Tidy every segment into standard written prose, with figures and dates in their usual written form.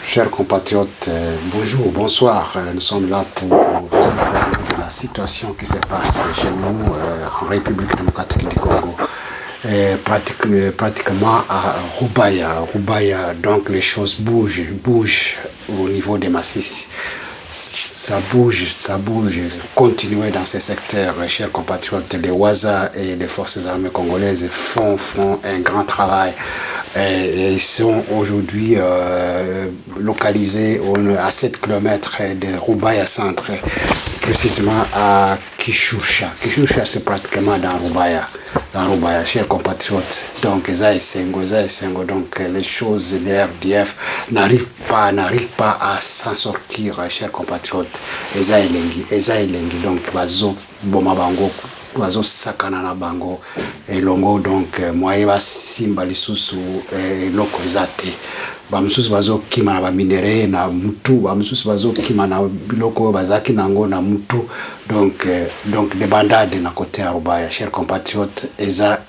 Chers compatriotes, bonjour, bonsoir. Nous sommes là pour vous informer de la situation qui se passe chez nous en République démocratique du Congo. Pratiquement à Rubaya. Rubaya, donc les choses bougent au niveau des massifs. Ça bouge. Continuez dans ces secteurs, chers compatriotes. Les Waza et les forces armées congolaises font un grand travail. Et ils sont aujourd'hui localisés à 7 km de Rubaya centre, précisément à Kishusha. Kishusha, c'est pratiquement dans Rubaya, chers compatriotes. Donc, Eza et Sengo, donc les choses, les RDF n'arrivent pas à s'en sortir, chers compatriotes. Eza et Lengi, donc, Bazo, Bomabango, bazo sakana na bango elongo donc moye ba simba lisusu loko ezate ba mususu bazo kima na ba minere na mutu ba mususu bazo kima na biloko bazaki nango na mutu donc des bandades na côté ya Rubaya, chers compatriotes. Eza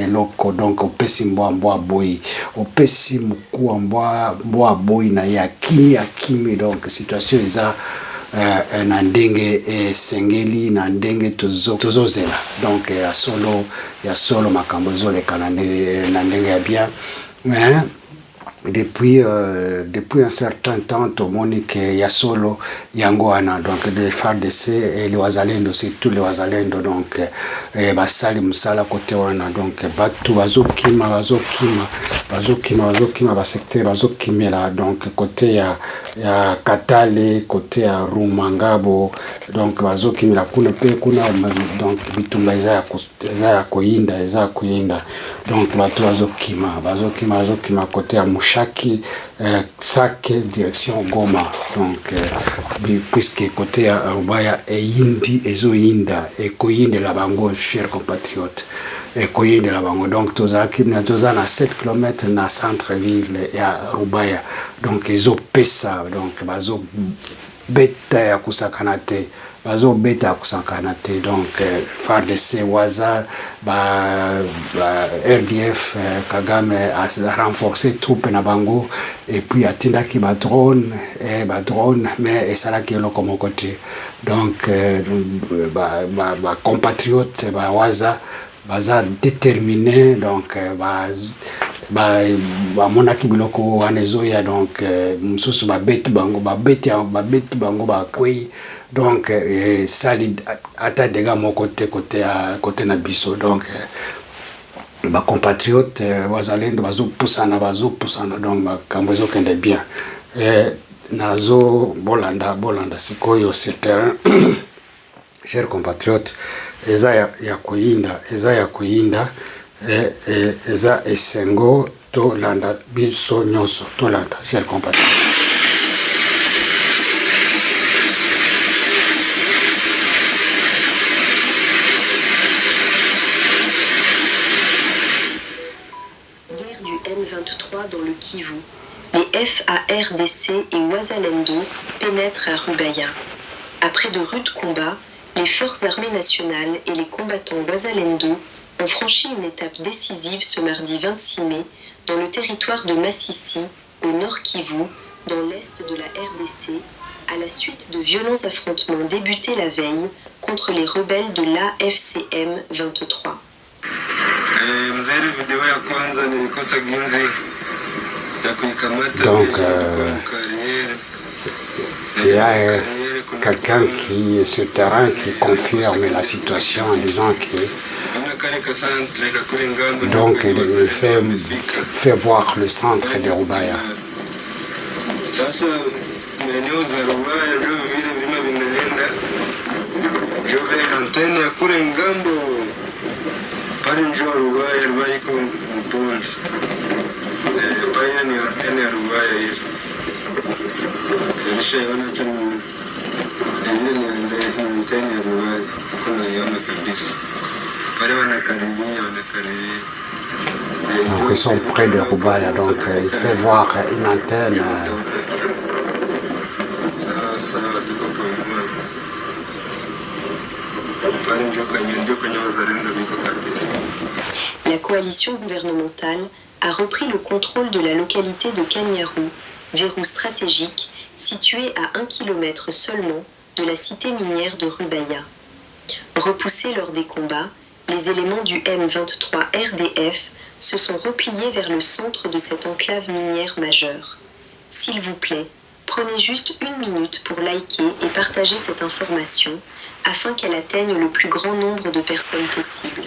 loko donc opesi mboa boy opesi muku mboa boy na ya kimi donc situation eza na ndenge sengeli na ndenge tozozela donc ya solo makambo zoleka na ndenge ya bien. Mais depuis un certain temps Monique Yasolo Yangoana donc les FARDC et les Wazalendo, c'est tous les Wazalendo donc basali musala côté wana donc batu bazokima ba secteur bazokimela donc côté ya Katale, côté ya Rumangabo donc bazokimela kuna donc bitumba eza koyinda donc batu bazokima côté ya Mushaki Sake direction Goma donc puisque côté ya Rubaya ezoyinda ekoyinde la bango, chers compatriotes, ekoyinde la bango donc toza na 7 km na centre ville ya Rubaya donc ezopesa donc bazo beta ya kusakana te donc FARDC Waza RDF Kagame a renforcé troupes na bango et puis atindaki ba drone mais esalaki eloko moko te donc ba compatriotes ba Waza baza déterminé donc monaki biloko wanezoya donc mususu babeti bango bakwei donc sali ata dega moko te côté na biso donc ba compatriotes wazalendo bazopusana donc makambo ezokende bien nazo bolanda sikoyo sur terrain. Chers compatriotes, eza ya kuyinda eza esengo tolanda biso nyonso tolanda, chers compatriotes. Guerre du M23 dans le Kivu. Les FARDC et Wazalendo pénètrent à Rubaya. Après de rudes combats, les forces armées nationales et les combattants Wazalendo ont franchi une étape décisive ce mardi 26 mai dans le territoire de Massissi, au nord Kivu, dans l'est de la RDC, à la suite de violents affrontements débutés la veille contre les rebelles de l'AFCM 23. Donc il y a quelqu'un qui est sur terrain qui confirme la situation en disant que donc il fait voir le centre de Rubaya. Donc ils sont près de Rubaya, donc il fait voir une antenne. La coalition gouvernementale a repris le contrôle de la localité de Kanyaru, verrou stratégique situé à 1 km seulement de la cité minière de Rubaya. Repoussés lors des combats, les éléments du M23 RDF se sont repliés vers le centre de cette enclave minière majeure. S'il vous plaît, prenez juste 1 minute pour liker et partager cette information afin qu'elle atteigne le plus grand nombre de personnes possible.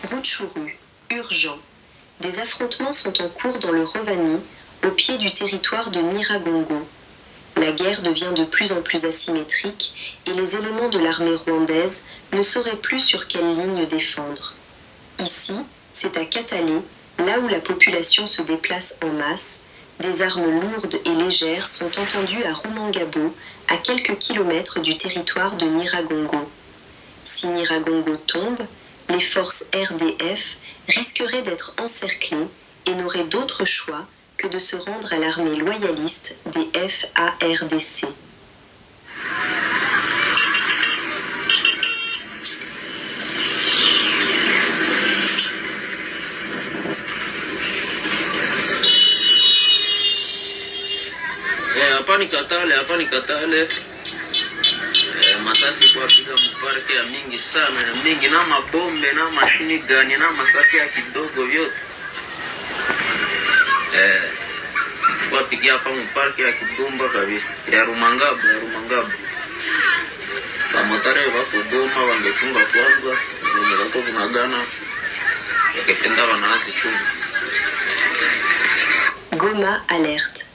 Rutshuru, urgent. Des affrontements sont en cours dans le Rovani, au pied du territoire de Nyiragongo. La guerre devient de plus en plus asymétrique et les éléments de l'armée rwandaise ne sauraient plus sur quelle ligne défendre. Ici, c'est à Katale, là où la population se déplace en masse, des armes lourdes et légères sont entendues à Rumangabo, à quelques kilomètres du territoire de Nyiragongo. Si Nyiragongo tombe, les forces RDF risqueraient d'être encerclées et n'auraient d'autre choix que de se rendre à l'armée loyaliste des FARDC. Hapa ni Katale. Masasi kwa piga mparke ya mingi sana, ya mingi na mabombe na mashini gani na masasi ya kidogo vyote. Kwa pigia hapa mparke ya Kibumba kabisa, ya Rumangabo. Pamotare wako Goma wangechunga kwanza, wako Bunagana, wakipenda wanaasi chunga. Goma alerte.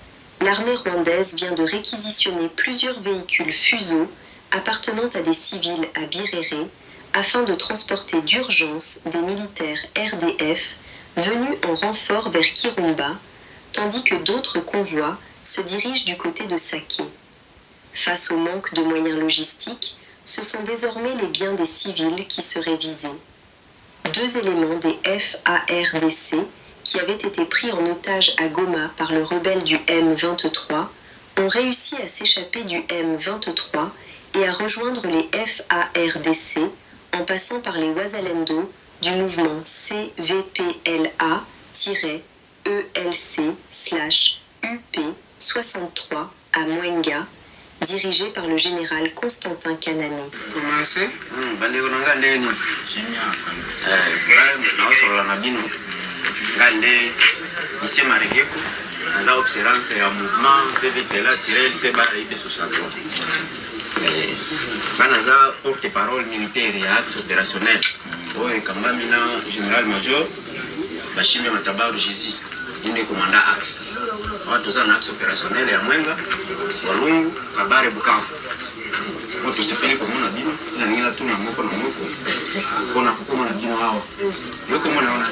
L'armée rwandaise vient de réquisitionner plusieurs véhicules fuseaux appartenant à des civils à Birere afin de transporter d'urgence des militaires RDF venus en renfort vers Kirumba, tandis que d'autres convois se dirigent du côté de Sake. Face au manque de moyens logistiques, ce sont désormais les biens des civils qui seraient visés. 2 éléments des FARDC qui avaient été pris en otage à Goma par le rebelle du M23 ont réussi à s'échapper du M23 et à rejoindre les FARDC en passant par les Wazalendo du mouvement CVPLA-ELC/UP63 à Mwenga, dirigé par le général Constantin Kanane. Banaza porte-parole militaire et axe opérationnel. Oye Kambamina, général-major, Bashime Matabaru Jésus, une des commandants axe. Watu zana axe opérationnel ya Mwenga, Walungu, Kabare, Bukavu. Watu sefeli kwa mwana bino, ina nila tuna mwoko na mwoko. Kona kukuma na bino hawa. Yoko mwana wana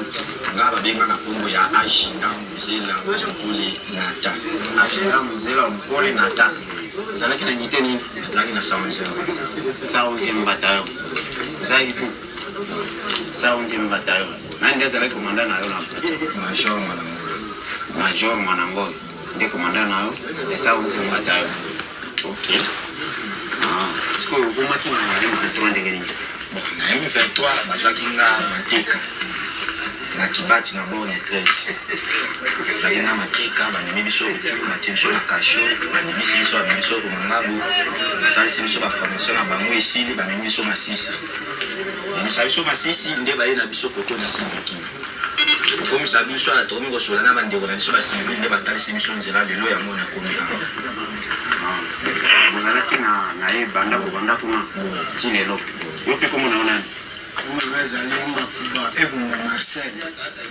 ngaba benga na kumbo ya Ashina, Mzela, Mzakuli, Nata. Ashina, Mzela, Mpole, Nata. Zalaki na nyite nini? Zalaki na Saonzi Mbatayo. Zalaki tu Saonzi Mbatayo. Nani ndiye zalaki komanda nayo na Major Mwanangoy. Ndiye komanda nayo ya Saonzi Mbatayo. Okay. Siko umaki na mwalimu kutoa ndege nini? Na hivi za toa bazaki nga mateka. Na kibati na bone trace. Lakini na mateka bani biso na tension na kasho, bani biso Rumangabo. Sasa biso ba formation na bango isili bani biso Masisi. Ni biso Masisi nde ba na biso koto na Kivu. Comme ça biso na tomi ko sola na bande ko na biso ba civil nde ba talisi biso nzela lelo ya mona komi. Mwanalaki na ye banda kuna Chilelo. Yope komo naona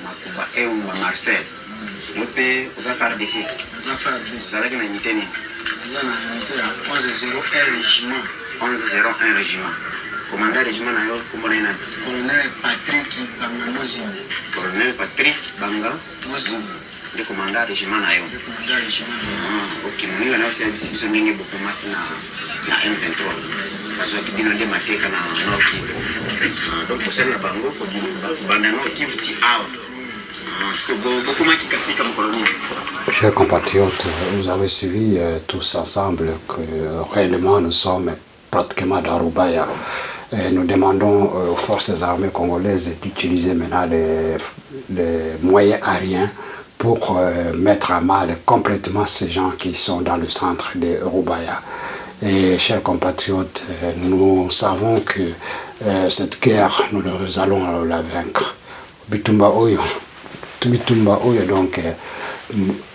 Makuba Eumba Marcel. Yope uzafara desi. Zalaki na nyiteni. 1101 régiment. 1101 régiment. Commandant régiment na yo kumona ina. Colonel Patrick Banga Mozimbi. Colonel Patrick Banga Mozimbi. Le commandant régiment na yo. Ok, mwenye na sasa biso ndenge bokomaki na M23. Parce que bino nde mateka na Nord Kivu. Donc pour ça na bango ko banda Nord Kivu ti out. Parce que bokomaki kasi comme colonie. Chers compatriotes, vous avez suivi tous ensemble que réellement nous sommes pratiquement dans Rubaya. Et nous demandons aux forces armées congolaises d'utiliser maintenant les moyens aériens pour mettre à mal complètement ces gens qui sont dans le centre de Rubaya. Et chers compatriotes, nous savons que cette guerre, nous allons la vaincre. Bitumba Oyo, donc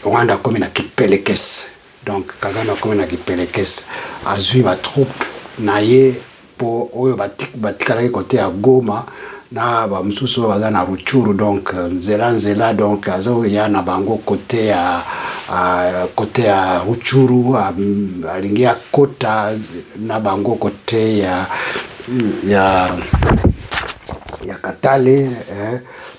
Rwanda comme na kipelekes, donc Kagame comme na kipelekes, azui ba troupe naye po Oyo batikalaki côté à Goma na ba mususu baza na Ruchuru, donc nzela donc azo ya na bango côté à Ruchuru alingia kota na bango côté ya Katale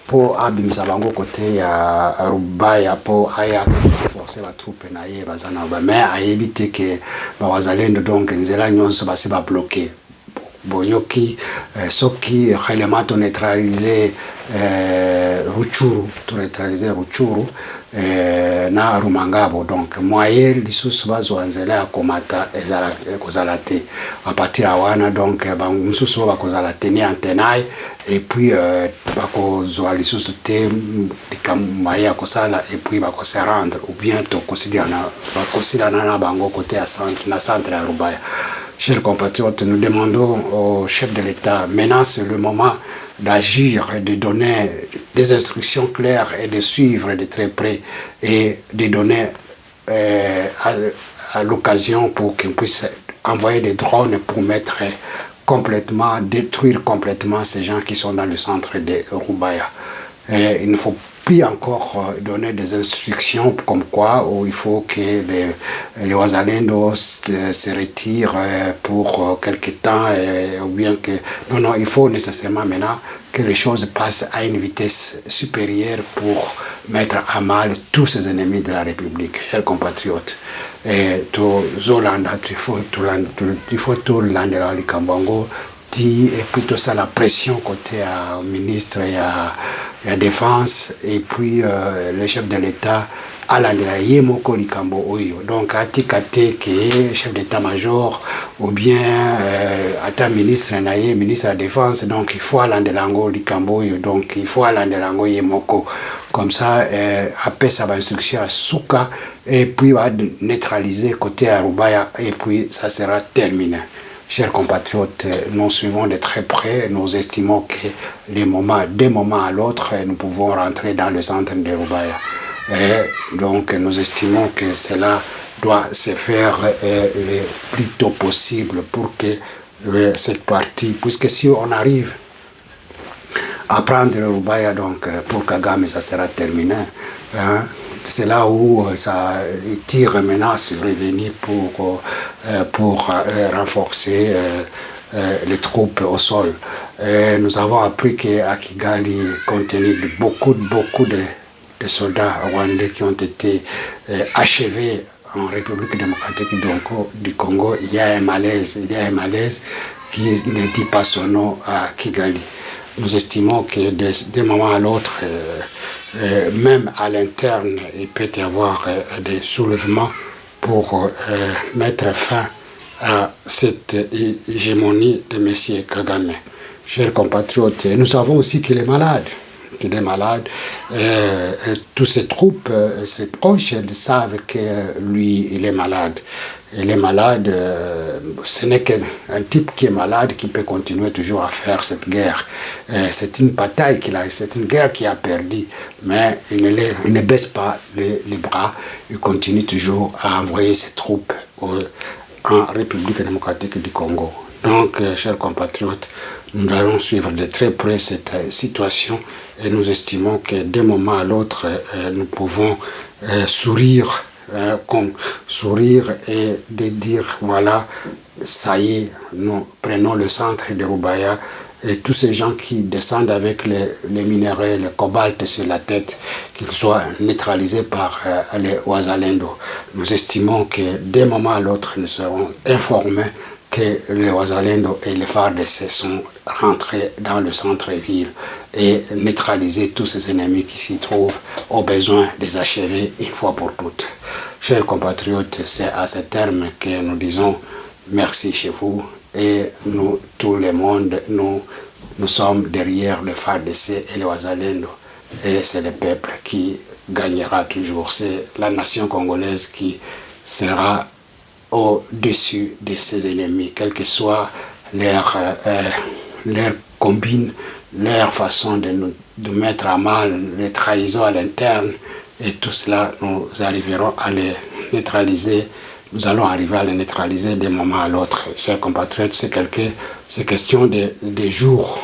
po abimisa bango côté ya Rubaya po aya forcer ba troupe na ye bazana ba mais ayebite ke ba wazalendo donc nzela nyonso basi ba bloquer boyoki soki réellement to neutraliser Ruchuru, na Rumangabo, donc moyen lisusu bazo nzela komata ekozala te à partir à wana, donc mususu bakozala tenir antenai et puis bakozwa lisusu te dikamaya kosala et puis bakose rendre ou bien to considérer na bango côté à centre à Rubaya. Chers compatriotes, nous demandons au chef de l'État, maintenant c'est le moment d'agir, de donner des instructions claires et de suivre de très près et de donner à l'occasion pour qu'il puisse envoyer des drones pour détruire complètement ces gens qui sont dans le centre de Rubaya. Et il ne faut plus encore donner des instructions comme quoi où il faut que les Wazalendo se retirent pour quelque temps ou bien que... Non, il faut nécessairement maintenant que les choses passent à une vitesse supérieure pour mettre à mal tous ces ennemis de la République, chers compatriotes. Et tout Zolanda, il faut tout l'Andela Likambongo, et plutôt ça la pression côté à ministre et à défense et puis le chef de l'État alandela yemoko likambo oyo, donc atikate que chef d'état-major ou bien ata ministre naye ministre de la défense, donc il faut alandela ngo likambo oyo, donc il faut alandela ngo yemoko comme ça après ça va instruction à Souka et puis va neutraliser côté à Rubaya et puis ça sera terminé. Chers compatriotes, nous suivons de très près, nous estimons que d'un moment à l'autre, nous pouvons rentrer dans le centre de Rubaya. Et donc nous estimons que cela doit se faire le plus tôt possible pour que cette partie, puisque si on arrive à prendre Rubaya, donc pour Kagame, ça sera terminé. C'est là où ça tire maintenant sur revenir pour renforcer les troupes au sol. Nous avons appris qu'à Kigali, compte tenu de beaucoup de soldats rwandais qui ont été achevés en République démocratique du Congo, il y a un malaise qui ne dit pas son nom à Kigali. Nous estimons que d'un moment à l'autre, même à l'interne, il peut y avoir des soulèvements pour mettre fin à cette hégémonie de M. Kagame. Chers compatriotes, nous savons aussi qu'il est malade. Tous ces troupes, ses proches, elles savent que lui, il est malade. Il est malade, ce n'est qu'un type qui est malade qui peut continuer toujours à faire cette guerre. C'est une bataille c'est une guerre qu'il a perdue, mais il ne baisse pas les bras, il continue toujours à envoyer ses troupes en République démocratique du Congo. Donc, chers compatriotes, nous allons suivre de très près cette situation et nous estimons que d'un moment à l'autre, nous pouvons sourire et de dire voilà, ça y est, nous prenons le centre de Rubaya et tous ces gens qui descendent avec les minéraux, le cobalt sur la tête, qu'ils soient neutralisés par les Wazalendo. Nous estimons que d'un moment à l'autre, nous serons informés que les Wazalendo et les FARDC sont rentrés dans le centre-ville et neutraliser tous ces ennemis qui s'y trouvent, au besoin de les achever une fois pour toutes. Chers compatriotes, c'est à ce terme que nous disons merci chez vous et nous, tout le monde, nous sommes derrière le FARDC et les Wazalendo et c'est le peuple qui gagnera toujours. C'est la nation congolaise qui sera au-dessus de ses ennemis, quelle que soit leur combine, leur façon de mettre à mal les trahisons à l'interne, et tout cela, nous arriverons à les neutraliser. Nous allons arriver à les neutraliser d'un moment à l'autre. Chers compatriotes, c'est question de jours.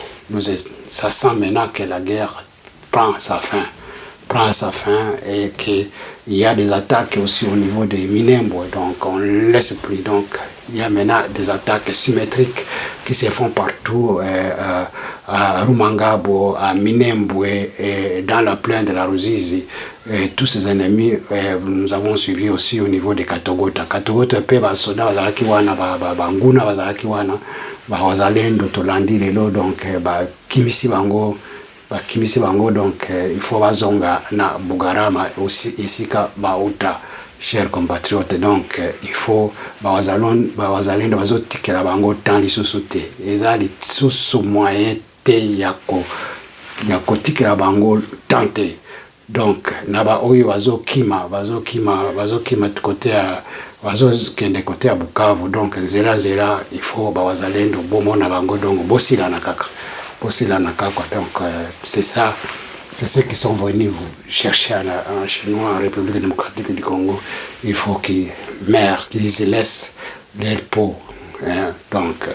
Ça sent maintenant que la guerre prend sa fin. Et qu'il y a des attaques aussi au niveau de Minembwe, donc on ne laisse plus. Donc il y a maintenant des attaques symétriques qui se font partout, à Rumangabo, à Minembwe, et dans la plaine de la Ruzizi. Et tous ces ennemis, nous avons suivi aussi au niveau de Katogota. Katogota pe basoda bazalaki wana, banguna bazalaki wana, wazalendo tolandi lelo, donc kimisi bango, donc il faut bazonga na Bugarama aussi isika bauta. Chers compatriotes, donc il faut bazalendo bazotikela bango temps lisusu te, eza lisusu moyen te ya kotikela bango temps te. Donc naba oyo bazokima côté à bazokende côté à Bukavu, donc nzela il faut bazalendo bomona bango, donc bosila na kaka. Donc c'est ça, c'est ceux qui sont venus vous chercher chez nous en République démocratique du Congo. Il faut qu'ils meurent, qu'ils se laissent leur peau. Hein. Donc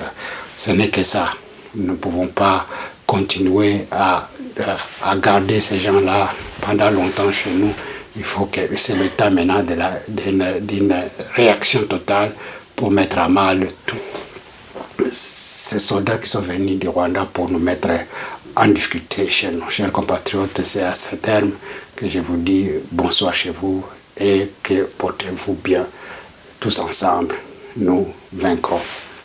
ce n'est que ça. Nous ne pouvons pas continuer à garder ces gens-là pendant longtemps chez nous. Il faut que c'est le temps maintenant d'une réaction totale pour mettre à mal tout. Ces soldats qui sont venus du Rwanda pour nous mettre en difficulté chez nous. Chers compatriotes, c'est à ce terme que je vous dis bonsoir chez vous et que portez-vous bien tous ensemble. Nous